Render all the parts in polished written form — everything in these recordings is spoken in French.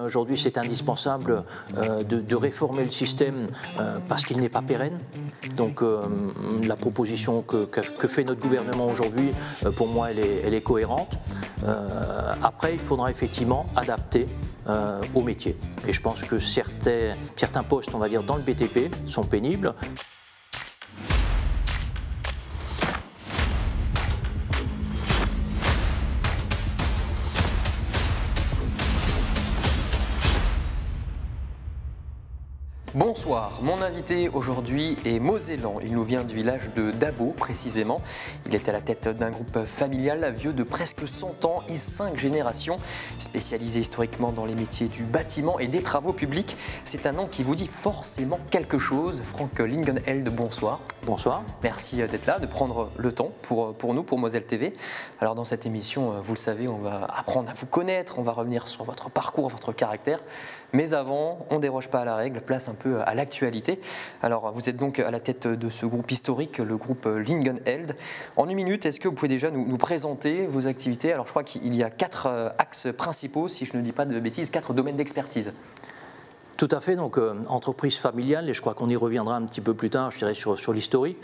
aujourd'hui c'est indispensable de réformer le système parce qu'il n'est pas pérenne. Donc la proposition que fait notre gouvernement aujourd'hui, pour moi, elle est cohérente. Après, il faudra effectivement adapter au métier. Et je pense que certains postes, on va dire, dans le BTP sont pénibles. Bonsoir, mon invité aujourd'hui est mosellan. Il nous vient du village de Dabo précisément. Il est à la tête d'un groupe familial vieux de presque 100 ans et 5 générations, spécialisé historiquement dans les métiers du bâtiment et des travaux publics. C'est un nom qui vous dit forcément quelque chose. Franck Lingenheld, bonsoir. Bonsoir. Merci d'être là, de prendre le temps pour nous, pour Moselle TV. Alors dans cette émission, vous le savez, on va apprendre à vous connaître, on va revenir sur votre parcours, votre caractère. Mais avant, on ne déroge pas à la règle, place un peu à l'actualité. Alors, vous êtes donc à la tête de ce groupe historique, le groupe Lingenheld. En une minute, est-ce que vous pouvez déjà nous présenter vos activités? Alors, je crois qu'il y a 4 axes principaux, si je ne dis pas de bêtises, 4 domaines d'expertise. Tout à fait, donc entreprise familiale, et je crois qu'on y reviendra un petit peu plus tard, je dirais, sur l'historique,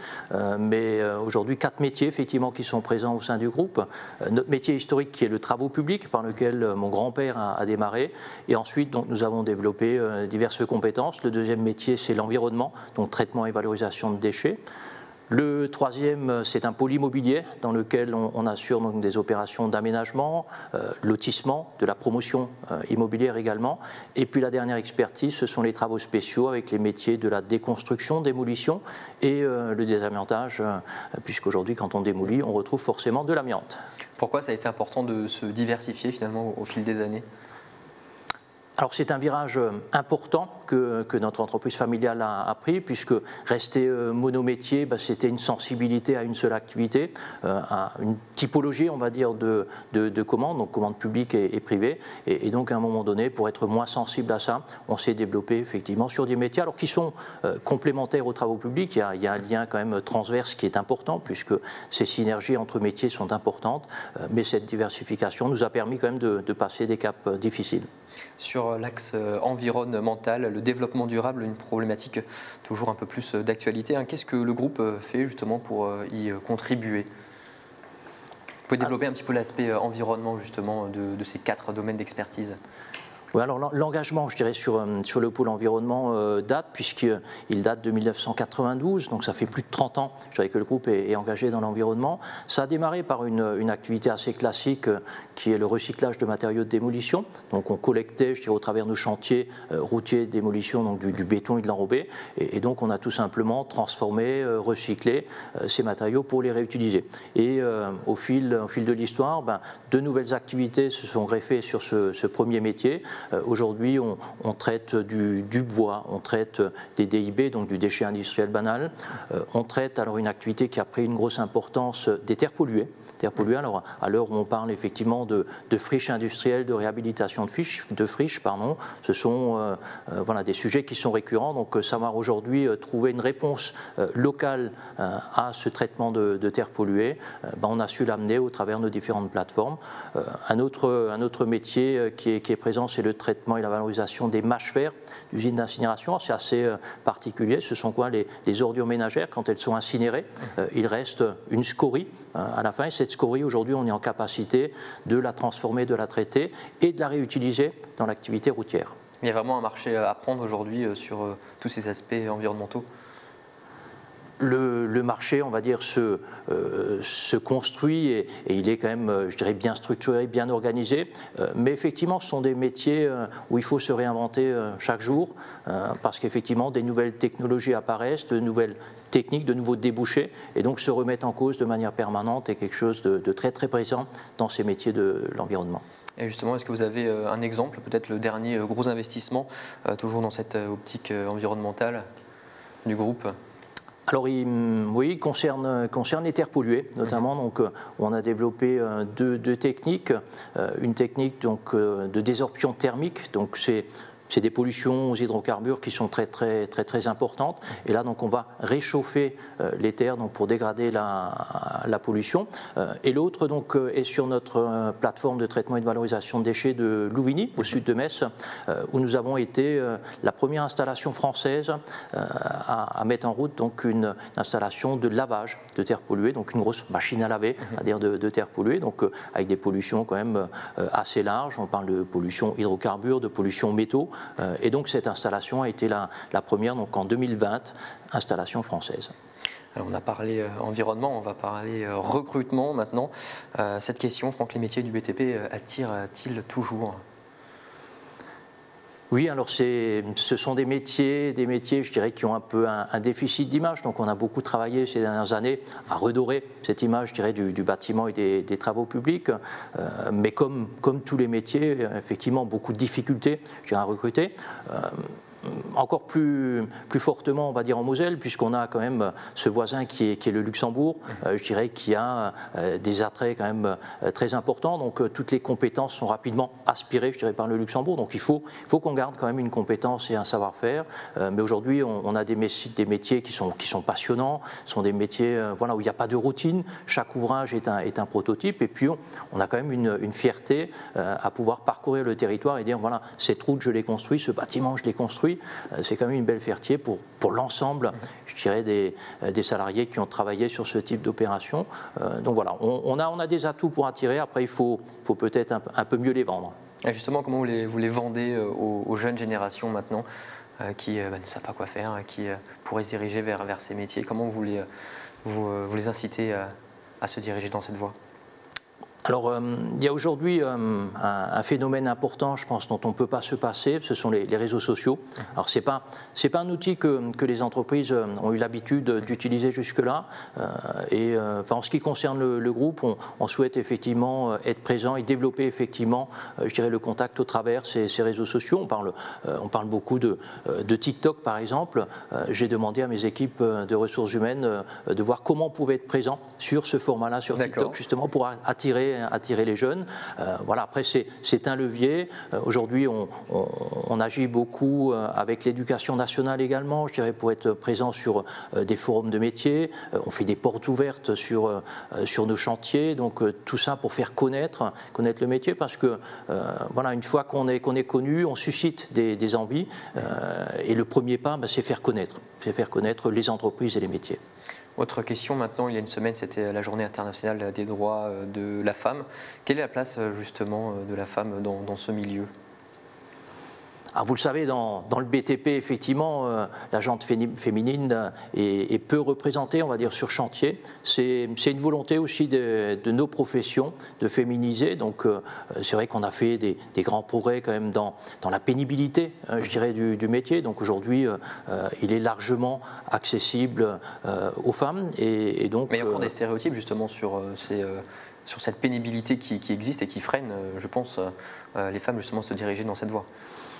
mais aujourd'hui 4 métiers effectivement qui sont présents au sein du groupe. Notre métier historique qui est le travaux publics, par lequel mon grand-père a démarré, et ensuite donc, nous avons développé diverses compétences. Le deuxième métier c'est l'environnement, donc traitement et valorisation de déchets. Le troisième, c'est un pôle immobilier dans lequel on assure donc des opérations d'aménagement, lotissement, de la promotion immobilière également. Et puis la dernière expertise, ce sont les travaux spéciaux avec les métiers de la déconstruction, démolition et le désamiantage, puisqu'aujourd'hui, quand on démolit, on retrouve forcément de l'amiante. Pourquoi ça a été important de se diversifier finalement au fil des années ? Alors c'est un virage important que notre entreprise familiale a pris, puisque rester monométier, c'était une sensibilité à une seule activité, à une typologie, on va dire, de commandes, donc commandes publiques et privées. Et donc à un moment donné, pour être moins sensible à ça, on s'est développé effectivement sur des métiers, alors qui sont complémentaires aux travaux publics. Il y a un lien quand même transverse qui est important, puisque ces synergies entre métiers sont importantes, mais cette diversification nous a permis quand même de passer des caps difficiles. Sur l'axe environnemental, le développement durable, une problématique toujours un peu plus d'actualité. Qu'est-ce que le groupe fait justement pour y contribuer ? Vous pouvez développer un petit peu l'aspect environnement justement de ces 4 domaines d'expertise ? Oui, alors l'engagement, je dirais, sur le pôle environnement date, puisqu'il date de 1992, donc ça fait plus de 30 ans, je dirais, que le groupe est engagé dans l'environnement. Ça a démarré par une activité assez classique qui est le recyclage de matériaux de démolition. Donc on collectait, je dirais, au travers de nos chantiers routiers de démolition, donc du béton et de l'enrobé, et donc on a tout simplement transformé, recyclé ces matériaux pour les réutiliser. Et au fil de l'histoire, de nouvelles activités se sont greffées sur ce premier métier. Aujourd'hui, on traite du bois, on traite des DIB, donc du déchet industriel banal. On traite alors une activité qui a pris une grosse importance des terres polluées. Alors, à l'heure où on parle effectivement de friches industrielles, de réhabilitation de friches, ce sont voilà, des sujets qui sont récurrents. Donc, savoir aujourd'hui trouver une réponse locale à ce traitement de terres polluées, on a su l'amener au travers de nos différentes plateformes. Un autre métier qui est présent, c'est le traitement et la valorisation des mâches-fer d'usines d'incinération. C'est assez particulier. Ce sont quoi les ordures ménagères? Quand elles sont incinérées, il reste une scorie à la fin. Et cette scorie, aujourd'hui, on est en capacité de la transformer, de la traiter et de la réutiliser dans l'activité routière. Il y a vraiment un marché à prendre aujourd'hui sur tous ces aspects environnementaux. Le marché, on va dire, se construit et il est quand même, je dirais, bien structuré, bien organisé. Mais effectivement, ce sont des métiers où il faut se réinventer chaque jour parce qu'effectivement, des nouvelles technologies apparaissent, de nouvelles techniques, de nouveaux débouchés, et donc se remettre en cause de manière permanente est quelque chose de très très présent dans ces métiers de l'environnement. Et justement, est-ce que vous avez un exemple, peut-être le dernier gros investissement, toujours dans cette optique environnementale du groupe ? Alors oui, il concerne les terres polluées notamment. Donc on a développé deux techniques. Une technique donc de désorption thermique. Donc c'est c'est des pollutions aux hydrocarbures qui sont très importantes. Et là, donc, on va réchauffer les terres donc, pour dégrader la pollution. Et l'autre donc est sur notre plateforme de traitement et de valorisation de déchets de Louvigny, au sud de Metz, où nous avons été la première installation française à mettre en route donc une installation de lavage de terres polluées, donc une grosse machine à laver, c'est-à-dire de terres polluées, donc avec des pollutions quand même assez larges. On parle de pollution hydrocarbures, de pollution métaux. Et donc cette installation a été la première, donc en 2020, installation française. Alors on a parlé environnement, on va parler recrutement maintenant. Cette question, Franck, les métiers du BTP attirent-ils toujours ? Oui, alors ce sont des métiers, je dirais, qui ont un peu un déficit d'image. Donc on a beaucoup travaillé ces dernières années à redorer cette image, je dirais, du bâtiment et des travaux publics. Mais comme tous les métiers, effectivement, beaucoup de difficultés, je dirais, à recruter. Encore plus fortement, on va dire, en Moselle, puisqu'on a quand même ce voisin qui est le Luxembourg, je dirais, qui a des attraits quand même très importants. Donc toutes les compétences sont rapidement aspirées, je dirais, par le Luxembourg. Donc il faut qu'on garde quand même une compétence et un savoir-faire. Mais aujourd'hui, on a des métiers qui sont passionnants. Ce sont des métiers voilà, où il n'y a pas de routine. Chaque ouvrage est un prototype. Et puis on a quand même une fierté à pouvoir parcourir le territoire et dire, voilà, cette route, je l'ai construite, ce bâtiment, je l'ai construit. C'est quand même une belle fierté pour l'ensemble, je dirais, des salariés qui ont travaillé sur ce type d'opération. Donc voilà, on a des atouts pour attirer. Après, il faut peut-être un peu mieux les vendre. Et justement, comment vous les vendez aux jeunes générations maintenant qui ne savent pas quoi faire, qui pourraient se diriger vers ces métiers? Comment vous les incitez à se diriger dans cette voie? Alors, il y a aujourd'hui un phénomène important, je pense, dont on ne peut pas se passer, ce sont les réseaux sociaux. Alors, ce n'est pas un outil que les entreprises ont eu l'habitude d'utiliser jusque-là. En ce qui concerne le groupe, on souhaite effectivement être présent et développer effectivement, je dirais, le contact au travers ces réseaux sociaux. On parle beaucoup de TikTok, par exemple. J'ai demandé à mes équipes de ressources humaines de voir comment on pouvait être présent sur ce format-là, sur TikTok, justement pour attirer les jeunes. Voilà, après, c'est un levier. Aujourd'hui, on agit beaucoup avec l'éducation nationale également, je dirais, pour être présent sur des forums de métiers. On fait des portes ouvertes sur nos chantiers. Donc, tout ça pour faire connaître le métier, parce que, voilà, une fois qu'on est connu, on suscite des envies. Et le premier pas, c'est faire connaître les entreprises et les métiers. Autre question maintenant, il y a une semaine, c'était la journée internationale des droits de la femme. Quelle est la place justement de la femme dans ce milieu ? Alors vous le savez, dans le BTP, effectivement, la gente féminine est peu représentée, on va dire, sur chantier. C'est une volonté aussi de nos professions de féminiser. Donc c'est vrai qu'on a fait des grands progrès quand même dans la pénibilité, je dirais, du métier. Donc aujourd'hui, il est largement accessible aux femmes. Et donc, mais il y a encore des stéréotypes justement sur cette pénibilité qui existe et qui freine, je pense, les femmes justement se diriger dans cette voie.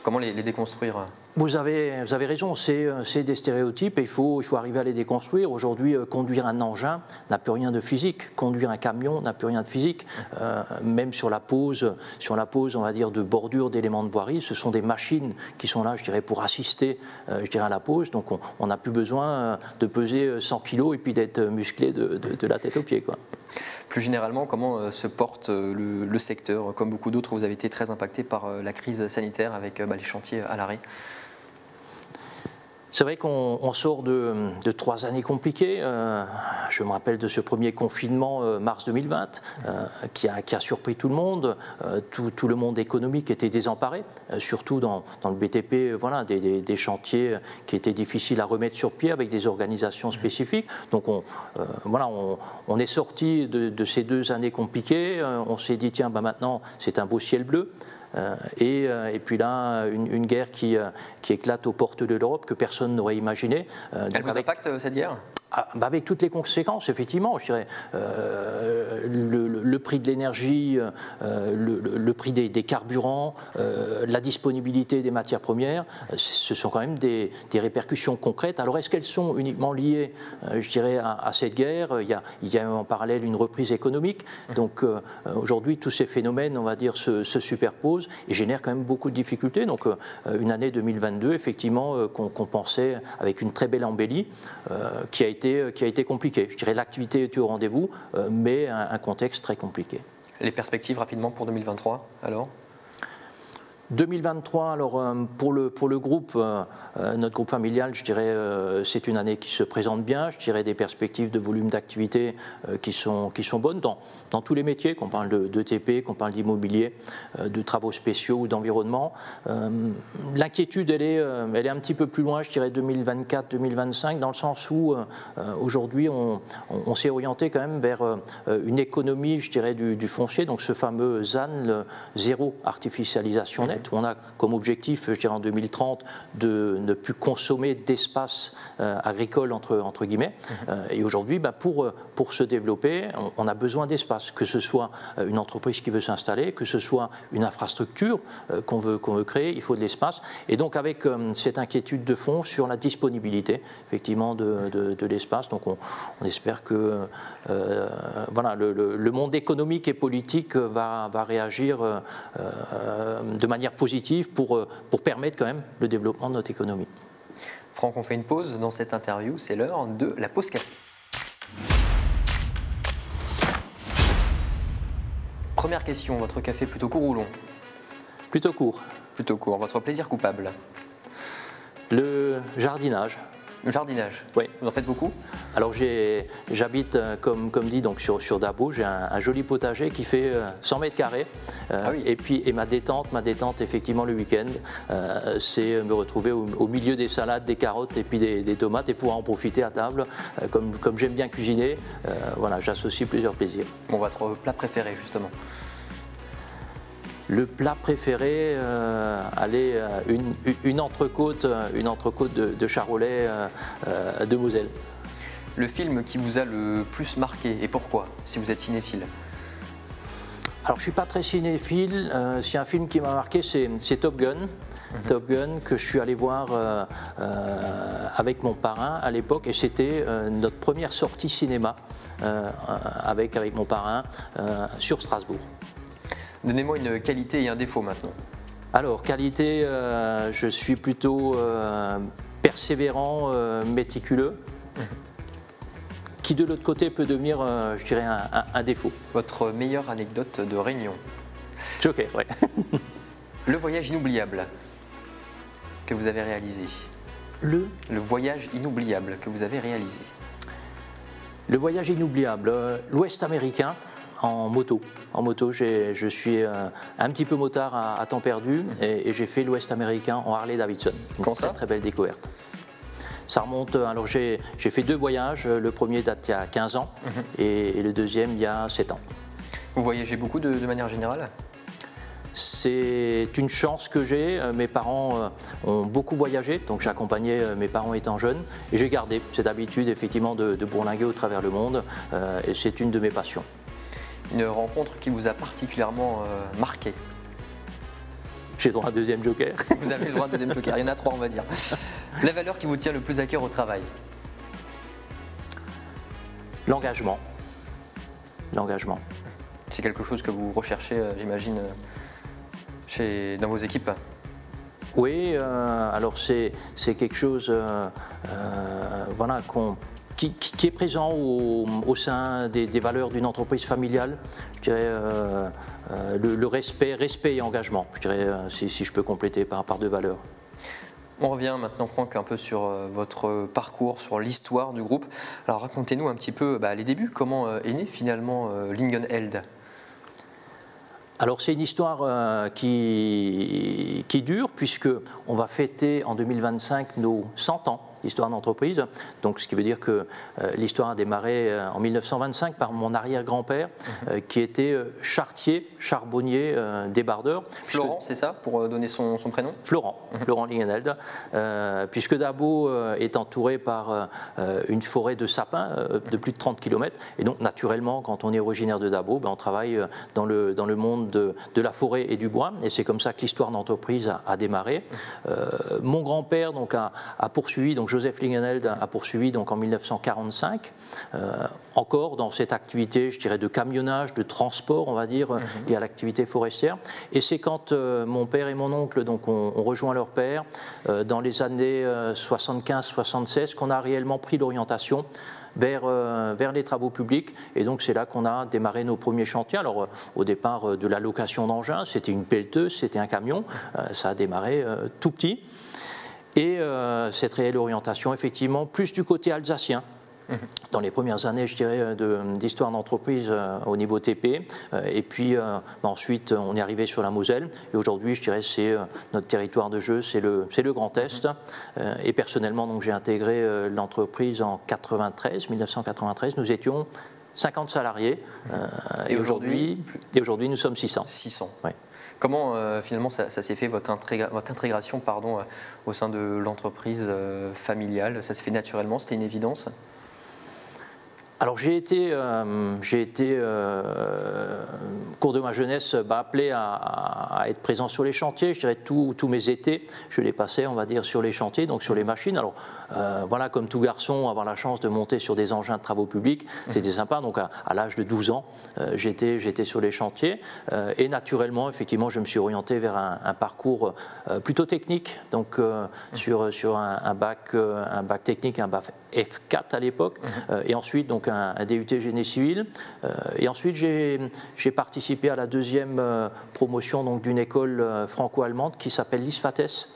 Comment les déconstruire? Vous avez raison, c'est des stéréotypes et il faut arriver à les déconstruire. Aujourd'hui, conduire un engin n'a plus rien de physique. Conduire un camion n'a plus rien de physique. Même sur la pose, on va dire, de bordure d'éléments de voirie, ce sont des machines qui sont là, je dirais, pour assister, je dirais, à la pose. Donc on n'a plus besoin de peser 100 kg et puis d'être musclé de la tête aux pieds, quoi. Plus généralement, comment se porte le secteur? Comme beaucoup d'autres, vous avez été très impacté par la crise sanitaire avec les chantiers à l'arrêt. C'est vrai qu'on sort de 3 années compliquées. Je me rappelle de ce premier confinement, mars 2020, qui a surpris tout le monde. Tout le monde économique était désemparé, surtout dans le BTP, voilà, des chantiers qui étaient difficiles à remettre sur pied avec des organisations spécifiques. Donc on est sorti de ces 2 années compliquées. On s'est dit, tiens, maintenant c'est un beau ciel bleu. Et puis là, une guerre qui éclate aux portes de l'Europe que personne n'aurait imaginé. Elle vous impacte, cette guerre ? Avec toutes les conséquences, effectivement, je dirais, le prix de l'énergie, le prix des carburants, la disponibilité des matières premières, ce sont quand même des répercussions concrètes. Alors est-ce qu'elles sont uniquement liées, je dirais, à cette guerre? Il y a en parallèle une reprise économique. Donc aujourd'hui, tous ces phénomènes, on va dire, se superposent et génèrent quand même beaucoup de difficultés. Donc une année 2022, effectivement, qu'on pensait avec une très belle embellie, qui a été compliqué. Je dirais l'activité était au rendez-vous, mais un contexte très compliqué. Les perspectives rapidement pour 2023 alors? 2023, alors pour le groupe, notre groupe familial, je dirais, c'est une année qui se présente bien. Je dirais des perspectives de volume d'activité qui sont bonnes dans tous les métiers, qu'on parle de TP, qu'on parle d'immobilier, de travaux spéciaux ou d'environnement. L'inquiétude, elle est un petit peu plus loin, je dirais 2024-2025, dans le sens où aujourd'hui on s'est orienté quand même vers une économie, je dirais, du foncier, donc ce fameux ZAN, le zéro artificialisation nette, où on a comme objectif, je dirais en 2030, de ne plus consommer d'espace agricole entre guillemets. Et aujourd'hui, pour se développer, on a besoin d'espace, que ce soit une entreprise qui veut s'installer, que ce soit une infrastructure qu'on veut créer, il faut de l'espace. Et donc avec cette inquiétude de fond sur la disponibilité effectivement de l'espace, donc on espère que voilà, le monde économique et politique va réagir de manière positive pour permettre quand même le développement de notre économie. Franck, on fait une pause dans cette interview, c'est l'heure de la pause café. Première question, votre café plutôt court ou long? Plutôt court. Plutôt court. Votre plaisir coupable? Le jardinage. Le jardinage? Oui. Vous en faites beaucoup? Alors j'habite, comme dit, donc sur Dabo, j'ai un joli potager qui fait 100 mètres carrés. Ah oui. Et ma détente effectivement le week-end, c'est me retrouver au milieu des salades, des carottes et puis des tomates et pouvoir en profiter à table. Comme j'aime bien cuisiner, voilà, j'associe plusieurs plaisirs. Bon, votre plat préféré justement? Le plat préféré, une entrecôte de charolais de Moselle. Le film qui vous a le plus marqué et pourquoi, si vous êtes cinéphile? Alors je ne suis pas très cinéphile, si un film qui m'a marqué c'est Top Gun. Top Gun que je suis allé voir avec mon parrain à l'époque et c'était notre première sortie cinéma avec mon parrain sur Strasbourg. Donnez-moi une qualité et un défaut maintenant. Alors, qualité, je suis plutôt persévérant, méticuleux, qui de l'autre côté peut devenir, je dirais, un défaut. Votre meilleure anecdote de réunion? Joker, oui. Le voyage inoubliable que vous avez réalisé? Le voyage inoubliable que vous avez réalisé? Le voyage inoubliable, l'Ouest américain. En moto, je suis un petit peu motard à temps perdu et j'ai fait l'Ouest américain en Harley Davidson. Comment ça? Très belle découverte. Ça remonte, alors j'ai fait 2 voyages, le premier date il y a 15 ans et le deuxième il y a 7 ans. Vous voyagez beaucoup de manière générale? C'est une chance que j'ai, mes parents ont beaucoup voyagé, donc j'accompagnais mes parents étant jeunes et j'ai gardé cette habitude effectivement de bourlinguer au travers le monde et c'est une de mes passions. Une rencontre qui vous a particulièrement marqué? J'ai le droit à un deuxième joker. Vous avez le droit à un deuxième joker, il y en a 3 on va dire. La valeur qui vous tient le plus à cœur au travail? L'engagement. L'engagement. C'est quelque chose que vous recherchez, j'imagine, dans vos équipes? Oui, alors c'est quelque chose voilà, qui est présent au sein des valeurs d'une entreprise familiale. Je dirais le respect et engagement, je dirais, si je peux compléter par 2 valeurs. On revient maintenant, Franck, un peu sur votre parcours, sur l'histoire du groupe. Alors racontez-nous un petit peu les débuts, comment est né finalement Lingenheld? Alors c'est une histoire qui dure puisque on va fêter en 2025 nos 100 ans l'histoire d'entreprise. Donc, ce qui veut dire que l'histoire a démarré en 1925 par mon arrière-grand-père, qui était charretier, charbonnier, débardeur. Florent, c'est ça, pour donner son prénom? Florent, Florent Lingenheld, puisque Dabo est entouré par une forêt de sapins de plus de 30 km. Et donc, naturellement, quand on est originaire de Dabo, on travaille dans le monde de la forêt et du bois. Et c'est comme ça que l'histoire d'entreprise a démarré. Mon grand-père donc, a poursuivi, donc Joseph Lingenheld a poursuivi donc, en 1945, encore dans cette activité, je dirais, de camionnage, de transport, on va dire, liée à l'activité forestière. Et c'est quand mon père et mon oncle donc, ont rejoint leur père dans les années 75-76 qu'on a réellement pris l'orientation vers les travaux publics. Et donc c'est là qu'on a démarré nos premiers chantiers. Alors au départ de la location d'engins, c'était une pelleteuse, c'était un camion, ça a démarré tout petit. Et cette réelle orientation, effectivement, plus du côté alsacien. Dans les premières années, je dirais, d'histoire d'entreprise au niveau TP. Et puis ensuite, on est arrivé sur la Moselle. Et aujourd'hui, je dirais, c'est notre territoire de jeu, c'est le Grand Est. Et personnellement, donc, j'ai intégré l'entreprise en 1993. Nous étions 50 salariés. Et aujourd'hui, nous sommes 600. 600. Oui. Comment finalement ça s'est fait, votre intégration au sein de l'entreprise familiale? Ça s'est fait naturellement, c'était une évidence? Alors j'ai été cours de ma jeunesse, appelé à être présent sur les chantiers. Je dirais tous mes étés, je les passais, on va dire, sur les chantiers, donc sur les machines. Alors voilà, comme tout garçon, avoir la chance de monter sur des engins de travaux publics, c'était sympa. Donc à l'âge de 12 ans, j'étais sur les chantiers. Et naturellement, effectivement, je me suis orienté vers un parcours plutôt technique, donc sur un bac technique, un bac F4 à l'époque, et ensuite donc un DUT génie civil. Et ensuite, j'ai participé à la deuxième promotion donc d'une école franco-allemande qui s'appelle l'ISFATES,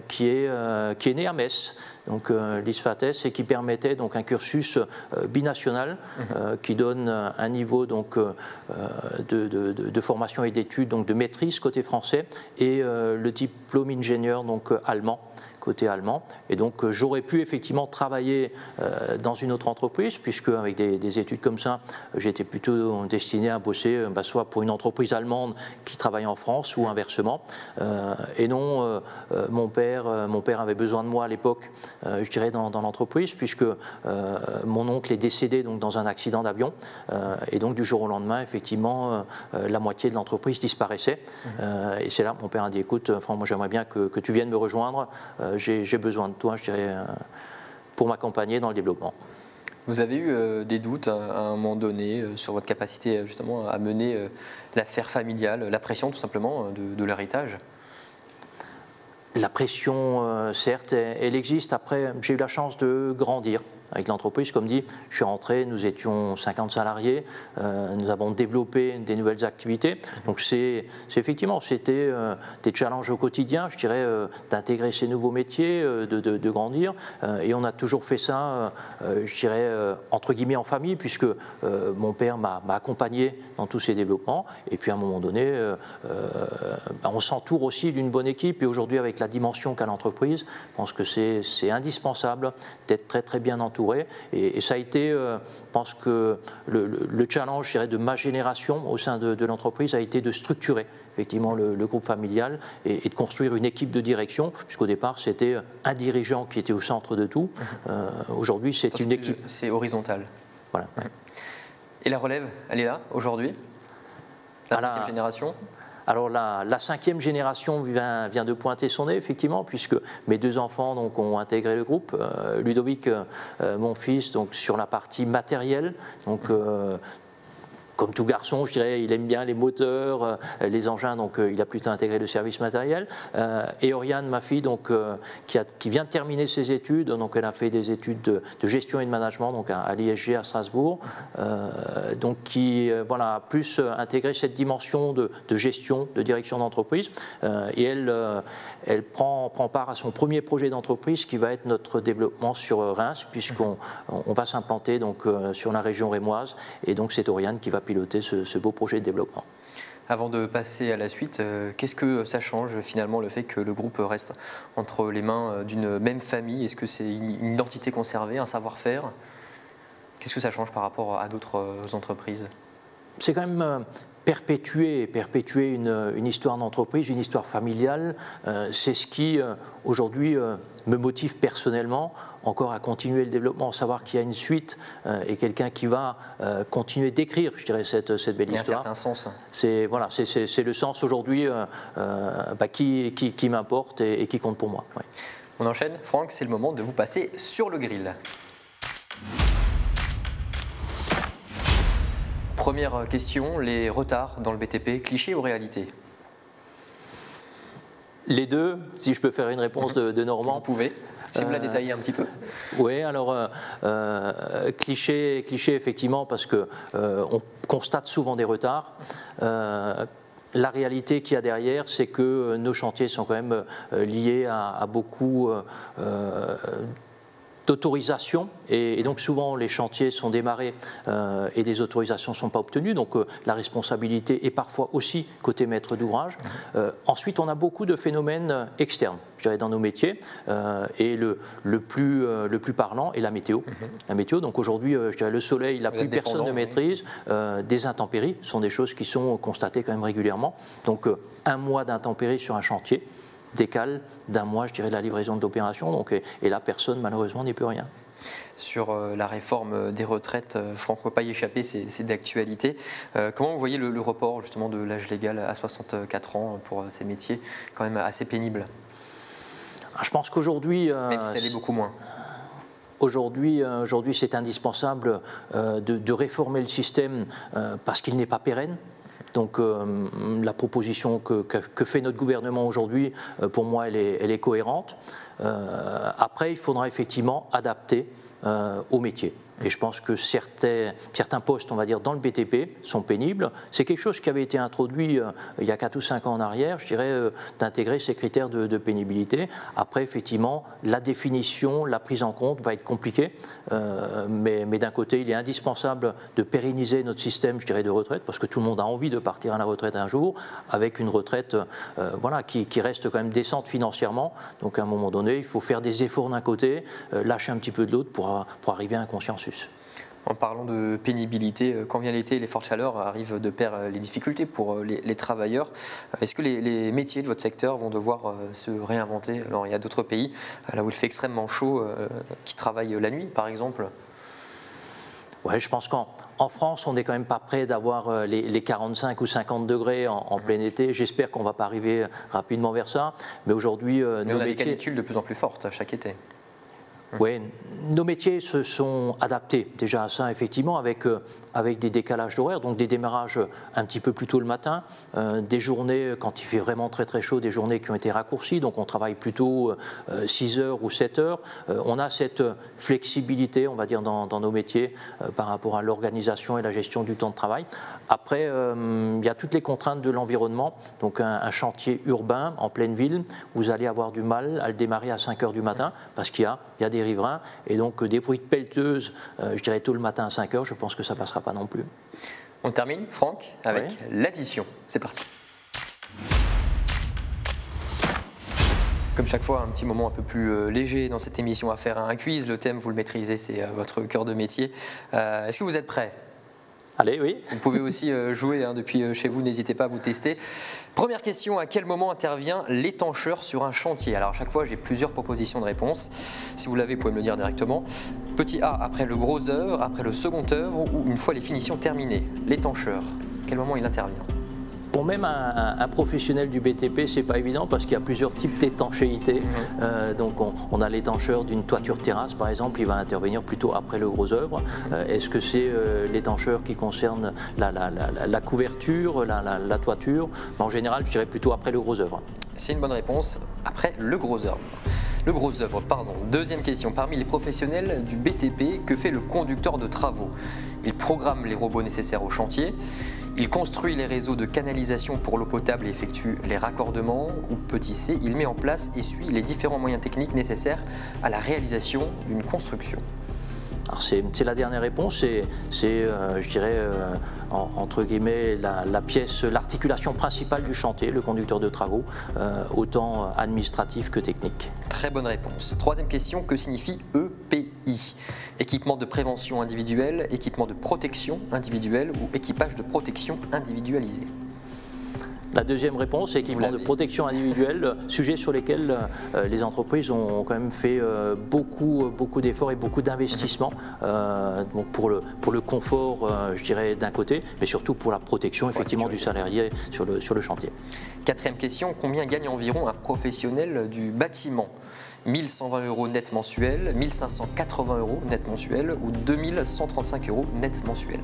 qui est née à Metz. Donc l'ISFATES, et qui permettait donc un cursus binational qui donne un niveau donc de formation et d'études, donc de maîtrise côté français, et le diplôme ingénieur donc allemand, côté allemand. Et donc j'aurais pu effectivement travailler dans une autre entreprise, puisque avec des études comme ça, j'étais plutôt destiné à bosser soit pour une entreprise allemande qui travaille en France, ou inversement. Et non, mon père avait besoin de moi à l'époque, je dirais, dans l'entreprise, puisque mon oncle est décédé donc, dans un accident d'avion. Et donc du jour au lendemain, effectivement, la moitié de l'entreprise disparaissait. Et c'est là que mon père a dit, écoute, Franck, moi j'aimerais bien que tu viennes me rejoindre. J'ai besoin de toi, je dirais, pour m'accompagner dans le développement. Vous avez eu des doutes à un moment donné sur votre capacité justement à mener l'affaire familiale, la pression tout simplement de l'héritage? La pression, certes, elle existe. Après, j'ai eu la chance de grandir avec l'entreprise. Comme dit, je suis rentré, nous étions 50 salariés, nous avons développé des nouvelles activités. Donc effectivement, c'était des challenges au quotidien, je dirais, d'intégrer ces nouveaux métiers, de grandir. Et on a toujours fait ça, je dirais, entre guillemets en famille, puisque mon père m'a accompagné dans tous ces développements. Et puis à un moment donné, on s'entoure aussi d'une bonne équipe. Et aujourd'hui, avec la dimension qu'a l'entreprise, je pense que c'est indispensable d'être très très bien entouré. Et ça a été, je pense que le challenge, je dirais, de ma génération au sein de l'entreprise a été de structurer effectivement le groupe familial et de construire une équipe de direction, puisqu'au départ c'était un dirigeant qui était au centre de tout. Aujourd'hui c'est une équipe. C'est horizontal. Voilà. Et la relève, elle est là aujourd'hui? La cinquième génération? Alors la cinquième génération vient de pointer son nez, effectivement, puisque mes deux enfants donc, ont intégré le groupe. Ludovic, mon fils, donc, sur la partie matérielle, donc, comme tout garçon, je dirais, il aime bien les moteurs, les engins, donc il a plutôt intégré le service matériel. Et Oriane, ma fille, donc, qui vient de terminer ses études, donc elle a fait des études de gestion et de management donc à l'ISG à Strasbourg, donc qui voilà, a plus intégré cette dimension de gestion, de direction d'entreprise. Et elle prend part à son premier projet d'entreprise qui va être notre développement sur Reims, puisqu'on va s'implanter donc sur la région rémoise. Et donc c'est Oriane qui va piloter ce beau projet de développement. Avant de passer à la suite, qu'est-ce que ça change finalement le fait que le groupe reste entre les mains d'une même famille? Est-ce que c'est une identité conservée, un savoir-faire? Qu'est-ce que ça change par rapport à d'autres entreprises? C'est quand même perpétuer une histoire d'entreprise, une histoire familiale. C'est ce qui aujourd'hui me motive personnellement encore à continuer le développement, savoir qu'il y a une suite et quelqu'un qui va continuer d'écrire, je dirais, cette belle histoire. Il y a un certain sens. C'est voilà, c'est le sens aujourd'hui qui m'importe et qui compte pour moi. Oui. On enchaîne. Franck, c'est le moment de vous passer sur le grill. Première question, les retards dans le BTP, cliché ou réalité? Les deux, si je peux faire une réponse de Normand. Vous pouvez, si vous la détaillez un petit peu. Oui, alors cliché effectivement, parce que on constate souvent des retards. La réalité qu'il y a derrière, c'est que nos chantiers sont quand même liés à beaucoup d'autorisation et donc souvent les chantiers sont démarrés et des autorisations ne sont pas obtenues, donc la responsabilité est parfois aussi côté maître d'ouvrage. Ensuite, on a beaucoup de phénomènes externes, je dirais, dans nos métiers et le plus parlant est la météo. La météo, donc aujourd'hui, je dirais, le soleil, plus personne ne maîtrise, des intempéries sont des choses qui sont constatées quand même régulièrement, donc un mois d'intempéries sur un chantier décale d'un mois, je dirais, la livraison de l'opération. Donc, et là, personne, malheureusement, n'y peut rien. Sur la réforme des retraites, Franck, on ne peut pas y échapper, c'est d'actualité. Comment vous voyez le report, justement, de l'âge légal à 64 ans pour ces métiers, quand même assez pénibles? Je pense qu'aujourd'hui... même si ça l'est beaucoup moins. Aujourd'hui, c'est indispensable de réformer le système parce qu'il n'est pas pérenne. Donc la proposition que fait notre gouvernement aujourd'hui, pour moi, elle est cohérente. Après, il faudra effectivement adapter au métier. Et je pense que certains postes, on va dire, dans le BTP sont pénibles. C'est quelque chose qui avait été introduit il y a 4 ou 5 ans en arrière, je dirais, d'intégrer ces critères de pénibilité. Après, effectivement, la définition, la prise en compte va être compliquée. Mais d'un côté, il est indispensable de pérenniser notre système, je dirais, de retraite, parce que tout le monde a envie de partir à la retraite un jour, avec une retraite voilà, qui reste quand même décente financièrement. Donc à un moment donné, il faut faire des efforts d'un côté, lâcher un petit peu de l'autre pour arriver à un consensus. En parlant de pénibilité, quand vient l'été, les fortes chaleurs arrivent de pair les difficultés pour les travailleurs. Est-ce que les métiers de votre secteur vont devoir se réinventer? Alors il y a d'autres pays, là où il fait extrêmement chaud, qui travaillent la nuit par exemple. Ouais, je pense qu'en France, on n'est quand même pas prêt d'avoir les 45 ou 50 degrés en plein été. J'espère qu'on ne va pas arriver rapidement vers ça. Mais aujourd'hui, on a des canicules de plus en plus fortes chaque été. Oui, nos métiers se sont adaptés déjà à ça, effectivement, avec des décalages d'horaire, donc des démarrages un petit peu plus tôt le matin, des journées, quand il fait vraiment très très chaud, des journées qui ont été raccourcies, donc on travaille plutôt 6 heures ou 7 heures. On a cette flexibilité, on va dire, dans nos métiers par rapport à l'organisation et la gestion du temps de travail. Après, il y a toutes les contraintes de l'environnement, donc un chantier urbain en pleine ville, vous allez avoir du mal à le démarrer à 5 heures du matin, parce qu'il y a des riverains, et donc des bruits de pelleteuses, je dirais tôt le matin à 5 heures, je pense que ça ne passera pas non plus. On termine, Franck, avec l'addition. C'est parti. Comme chaque fois, un petit moment un peu plus léger dans cette émission à faire un quiz. Le thème, vous le maîtrisez, c'est votre cœur de métier. Est-ce que vous êtes prêts? Allez, oui. Vous pouvez aussi jouer depuis chez vous, n'hésitez pas à vous tester. Première question, à quel moment intervient l'étancheur sur un chantier? Alors à chaque fois, j'ai plusieurs propositions de réponse. Si vous l'avez, vous pouvez me le dire directement. Petit A, après le gros œuvre, après le second œuvre ou une fois les finitions terminées. L'étancheur, à quel moment il intervient? Pour même un professionnel du BTP, c'est pas évident parce qu'il y a plusieurs types d'étanchéité. Donc on a l'étancheur d'une toiture terrasse, par exemple, il va intervenir plutôt après le gros œuvre. Est-ce que c'est l'étancheur qui concerne la couverture, la toiture? En général, je dirais plutôt après le gros œuvre. C'est une bonne réponse, après le gros œuvre. Le gros œuvre, pardon. Deuxième question, parmi les professionnels du BTP, que fait le conducteur de travaux? Il programme les robots nécessaires au chantier, il construit les réseaux de canalisation pour l'eau potable et effectue les raccordements, ou petit C, il met en place et suit les différents moyens techniques nécessaires à la réalisation d'une construction. Alors c'est la dernière réponse, je dirais, entre guillemets, la pièce, l'articulation principale du chantier, le conducteur de travaux, autant administratif que technique. Très bonne réponse. Troisième question, que signifie EPI? Équipement de prévention individuelle, équipement de protection individuelle ou équipage de protection individualisé? La deuxième réponse, c'est équipement de protection individuelle, sujet sur lesquels les entreprises ont quand même fait beaucoup d'efforts et beaucoup d'investissements pour le confort, je dirais, d'un côté, mais surtout pour la protection effectivement du salarié sur le chantier. Quatrième question, combien gagne environ un professionnel du bâtiment? 1 120 € net mensuel, 1 580 € net mensuel ou 2 135 € net mensuel?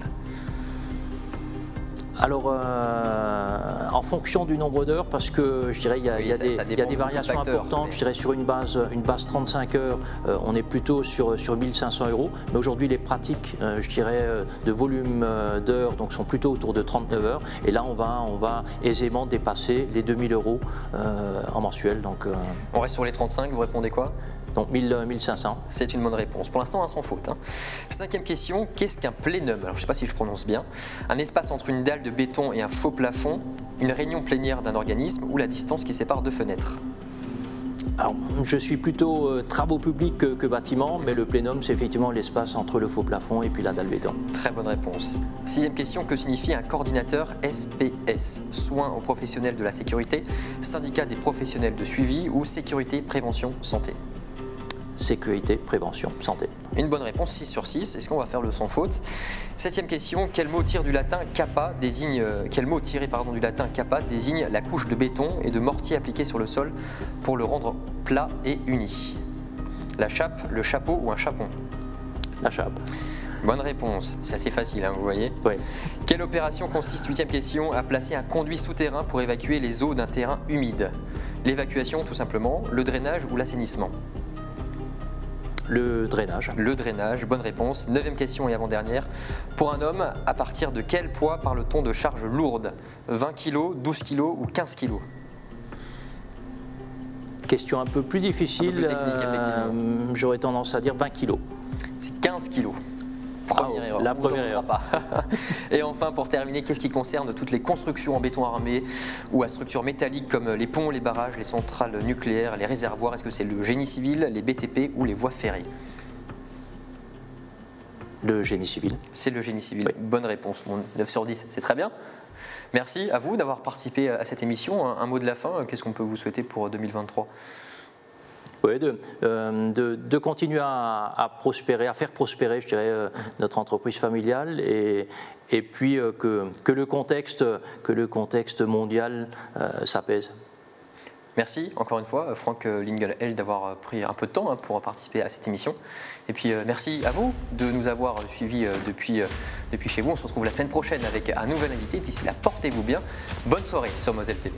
Alors, en fonction du nombre d'heures, parce que je dirais il y a des variations importantes. Je dirais sur une base 35 heures, on est plutôt sur 1 500 €. Mais aujourd'hui, les pratiques, je dirais, de volume d'heures donc sont plutôt autour de 39 heures. Et là, on va aisément dépasser les 2 000 € en mensuel. Donc, on reste sur les 35. Vous répondez quoi? Donc 1500. C'est une bonne réponse. Pour l'instant, sans faute. Cinquième question, qu'est-ce qu'un plénum? Alors, je ne sais pas si je prononce bien. Un espace entre une dalle de béton et un faux plafond, une réunion plénière d'un organisme ou la distance qui sépare deux fenêtres? Alors, je suis plutôt travaux publics que bâtiments, mais le plénum, c'est effectivement l'espace entre le faux plafond et puis la dalle béton. Très bonne réponse. Sixième question, que signifie un coordinateur SPS? Soins aux professionnels de la sécurité, syndicat des professionnels de suivi ou sécurité, prévention, santé? Sécurité, prévention, santé. Une bonne réponse, 6 sur 6. Est-ce qu'on va faire le sans faute? Septième question, quel mot tiré du latin capa désigne la couche de béton et de mortier appliquée sur le sol pour le rendre plat et uni? La chape, le chapeau ou un chapon? La chape. Bonne réponse, c'est assez facile, vous voyez. Oui. Quelle opération consiste, huitième question, à placer un conduit souterrain pour évacuer les eaux d'un terrain humide? L'évacuation, tout simplement, le drainage ou l'assainissement? Le drainage. Le drainage, bonne réponse. Neuvième question et avant-dernière. Pour un homme, à partir de quel poids parle-t-on de charge lourde? 20 kg, 12 kg ou 15 kg? Question un peu plus difficile. Un peu plus technique, effectivement. J'aurais tendance à dire 20 kg. C'est 15 kg. Première erreur. La première erreur. Pas. Et enfin, pour terminer, qu'est-ce qui concerne toutes les constructions en béton armé ou à structures métalliques comme les ponts, les barrages, les centrales nucléaires, les réservoirs? Est-ce que c'est le génie civil, les BTP ou les voies ferrées? Le génie civil. C'est le génie civil. Oui. Bonne réponse. Bon, 9 sur 10, c'est très bien. Merci à vous d'avoir participé à cette émission. Un mot de la fin, qu'est-ce qu'on peut vous souhaiter pour 2023? Oui, de continuer à prospérer, à faire prospérer, je dirais, notre entreprise familiale et puis que le contexte mondial s'apaise. Merci encore une fois, Franck Lingelheld, d'avoir pris un peu de temps pour participer à cette émission. Et puis merci à vous de nous avoir suivis depuis chez vous. On se retrouve la semaine prochaine avec un nouvel invité. D'ici là, portez-vous bien. Bonne soirée sur Moselle TV.